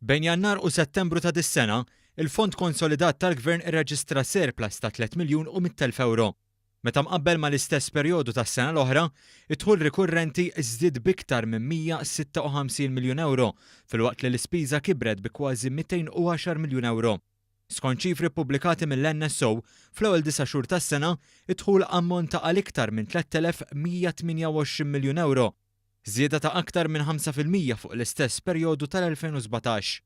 Bejn Jannar u Settembru ta' dis-sena, il-Fond Konsolidat tal-Gvern irreġistra surplus ta' 3 miljun u 100,000 euro. Meta mqabbel mal-istess perjodu tas-sena l-oħra, id-dħul rikurrenti żdied biktar minn 156 miljun euro, filwaqt li l-ispiża kibret bi kważi 210 miljun euro. Skont ċifri ppubblikati mill-NSO, fl-ewwel 9 xhur tas-sena, id-dħul ammonta għal iktar minn 3,128 miljun euro, żieda ta' aktar minn 5% fuq l-istess perjodu tal-2017.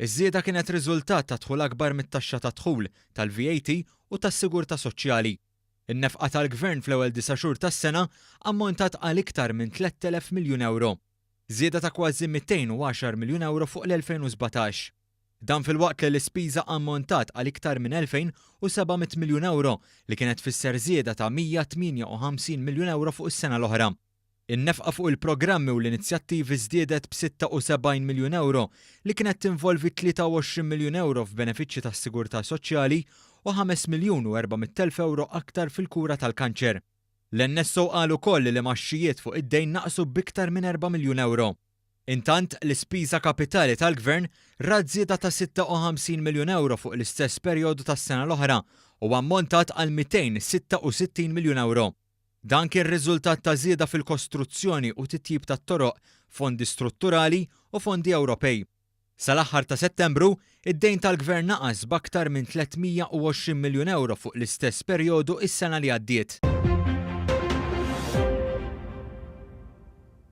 Iż-żieda kienet riżultat ta' dħul akbar mit-taxxa ta' dħul, tal-VAT u tas-sigurtà soċjali. In-nefqa tal-Gvern fl-ewwel 9 xhur tas-sena ammontat għal iktar minn 3,000 miljun euro, żieda ta' kważi 210 miljun euro fuq l-2017. Dan filwaqt li l-ispiża ammontat għal iktar minn 2,700 miljun euro li kienet fisser żieda ta' 158 miljun euro fuq is-sena l-oħra. In-nefqa fuq il-programmi u l-inizjattivi żdiedet b'76 miljun euro li kienet tinvolvi 23 miljun euro f'benefiċċji tas-sigurtà soċjali u 5 miljun u 400,000 euro aktar fil-kura tal-kanċer. L-NSO qal ukoll li l-imaxxijiet fuq id-dejn naqsu b'iktar minn 4 miljun euro. Intant, l-ispiża kapitali tal-Gvern rad żieda ta' 56 miljun euro fuq l-istess perjodu tas-sena l-oħra u ammontat għal 266 miljun euro. Dan kien riżultat ta' żieda fil-kostruzzjoni u titjib tat-toroq, fondi strutturali u fondi Ewropej. Sal-aħħar ta' Settembru, id-dejn tal-Gvern naqas b'aktar minn 320 miljun euro fuq l-istess perjodu is-sena li għaddiet.